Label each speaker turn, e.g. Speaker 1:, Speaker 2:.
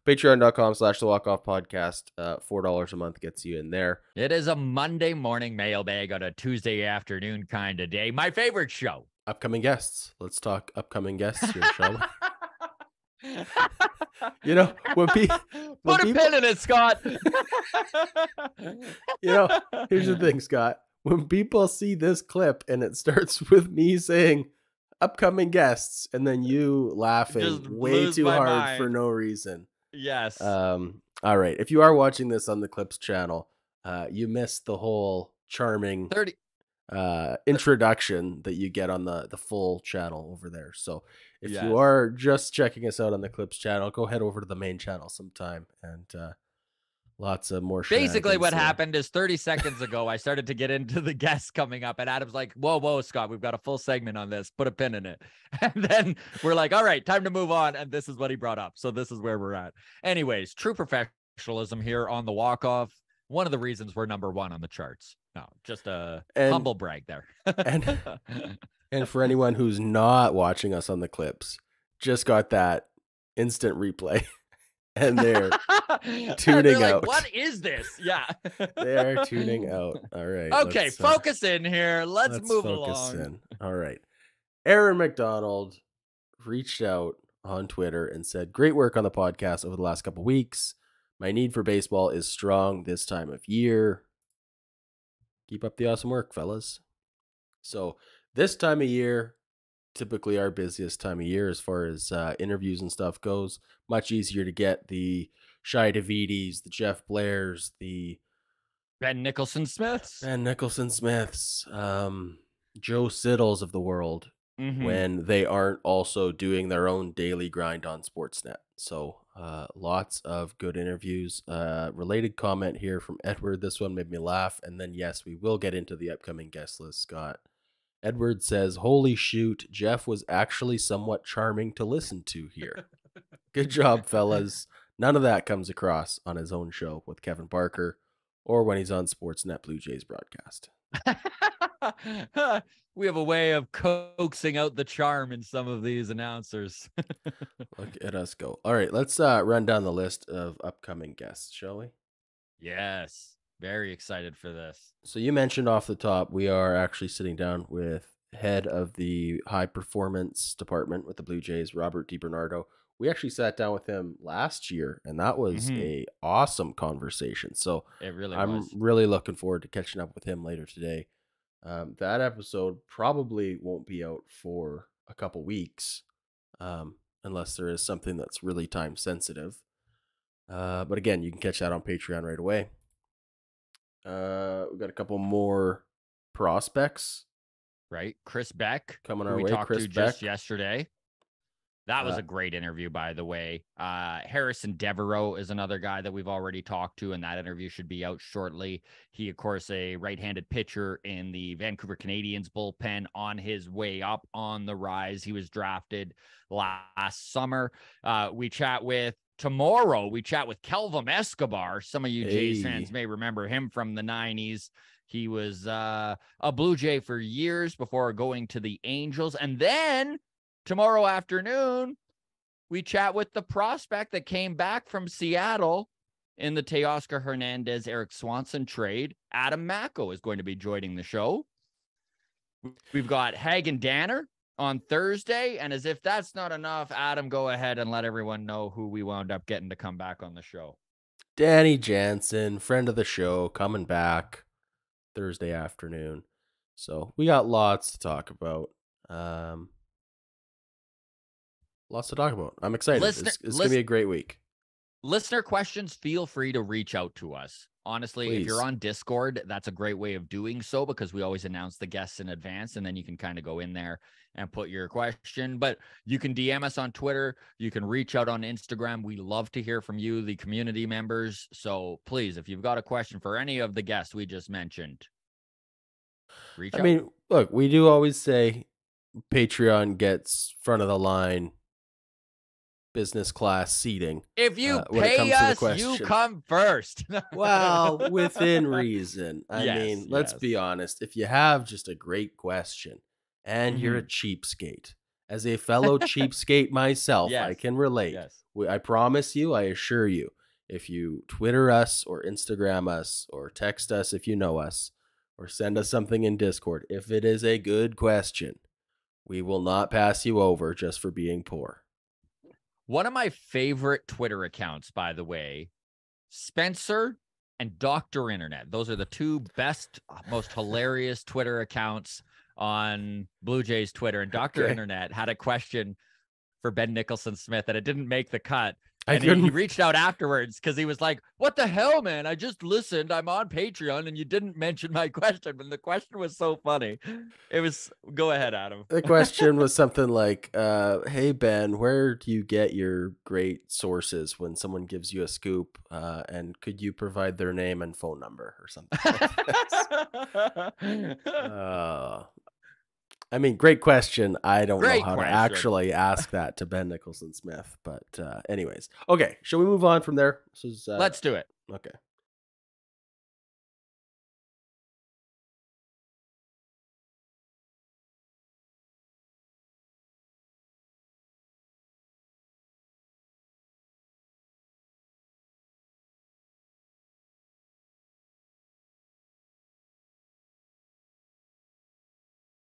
Speaker 1: Patreon.com/the Walk-Off Podcast. $4 a month gets you in there.
Speaker 2: It is a Monday morning mailbag on a Tuesday afternoon kind of day. My favorite show.
Speaker 1: Upcoming guests. Let's talk upcoming guests here, shall we? You know, when people
Speaker 2: put a pin in it, Scott.
Speaker 1: You know, here's the thing, Scott. When people see this clip and it starts with me saying upcoming guests and then you laughing way too hard for no reason.
Speaker 2: Yes.
Speaker 1: All right. If you are watching this on the Clips channel, you missed the whole charming introduction that you get on the full channel over there. So if you are just checking us out on the Clips channel, go head over to the main channel sometime and lots of more.
Speaker 2: Basically what happened is 30 seconds ago, I started to get into the guests coming up and Adam's like, whoa, Scott, we've got a full segment on this. Put a pin in it. And then we're like, all right, time to move on. And this is what he brought up. So this is where we're at. Anyways, true professionalism here on the Walk-Off. One of the reasons we're number one on the charts. No, just a humble brag there.
Speaker 1: And for anyone who's not watching us on the Clips, just got that instant replay. And they're tuning out.
Speaker 2: What is this? Yeah.
Speaker 1: They're tuning out. All right.
Speaker 2: Okay, focus in here. Let's move along.
Speaker 1: All right. Aaron McDonald reached out on Twitter and said, great work on the podcast over the last couple weeks. My need for baseball is strong this time of year. Keep up the awesome work, fellas. So this time of year, typically our busiest time of year as far as interviews and stuff goes. Much easier to get the Shai Davidis, the Jeff Blairs, the
Speaker 2: Ben Nicholson Smiths,
Speaker 1: Joe Siddles of the world when they aren't also doing their own daily grind on Sportsnet. So lots of good interviews. Related comment here from Edward. This one made me laugh. And then, yes, we will get into the upcoming guest list, Scott. Edward says, holy shoot, Jeff was actually somewhat charming to listen to here. Good job, fellas. None of that comes across on his own show with Kevin Barker or when he's on Sportsnet Blue Jays broadcast.
Speaker 2: We have a way of coaxing out the charm in some of these announcers.
Speaker 1: Look at us go. All right, let's run down the list of upcoming guests, shall we?
Speaker 2: Yes. Very excited for this.
Speaker 1: So you mentioned off the top, we are actually sitting down with head of the high performance department with the Blue Jays, Robert DiBernardo. We actually sat down with him last year, and that was a awesome conversation. So I'm really looking forward to catching up with him later today. That episode probably won't be out for a couple weeks, unless there is something that's really time sensitive. But again, you can catch that on Patreon right away. We've got a couple more prospects.
Speaker 2: Right. Chris Beck
Speaker 1: coming our way.
Speaker 2: We talked to just yesterday. That was a great interview, by the way. Harrison Devereaux is another guy that we've already talked to, and that interview should be out shortly. He, of course, a right-handed pitcher in the Vancouver Canadians bullpen on his way up on the rise. He was drafted last summer. Tomorrow, we chat with Kelvin Escobar. Some of you Jays fans may remember him from the 90s. He was a Blue Jay for years before going to the Angels. And then tomorrow afternoon, we chat with the prospect that came back from Seattle in the Teoscar Hernandez, Eric Swanson trade. Adam Macko is going to be joining the show. We've got Hagen Danner on Thursday, and as if that's not enough, Adam, go ahead and let everyone know who we wound up getting to come back on the show.
Speaker 1: Danny Jansen, friend of the show, coming back Thursday afternoon. So we got lots to talk about. I'm excited. It's going to be a great week.
Speaker 2: Listener questions, feel free to reach out to us. Honestly,
Speaker 1: Please.
Speaker 2: If you're on Discord, that's a great way of doing so because we always announce the guests in advance, and then you can kind of go in there and put your question. But you can DM us on Twitter. You can reach out on Instagram. We love to hear from you, the community members. So please, if you've got a question for any of the guests we just mentioned, reach out.
Speaker 1: I mean, look, we do always say Patreon gets front of the line business class seating.
Speaker 2: If you pay us, you come first.
Speaker 1: Well, within reason. I mean, let's be honest. If you have just a great question and you're a cheapskate As a fellow cheapskate myself, I
Speaker 2: Yes.
Speaker 1: can relate.
Speaker 2: Yes.
Speaker 1: I promise you, I assure you, if you Twitter us or Instagram us or text us if you know us or send us something in Discord, if it is a good question, we will not pass you over just for being poor.
Speaker 2: One of my favorite Twitter accounts, by the way, Spencer and Dr. Internet. Those are the two best, most hilarious Twitter accounts on Blue Jays Twitter. And Dr. Internet had a question for Ben Nicholson Smith and it didn't make the cut. And he reached out afterwards because he was like, what the hell, man? I just listened. I'm on Patreon and you didn't mention my question. But the question was so funny. It was, go ahead, Adam.
Speaker 1: The question was something like, hey, Ben, where do you get your great sources when someone gives you a scoop? And could you provide their name and phone number or something like this? I mean, great question. I don't know how to actually ask that to Ben Nicholson Smith. But anyways, okay. Shall we move on from there?
Speaker 2: Let's do it.
Speaker 1: Okay.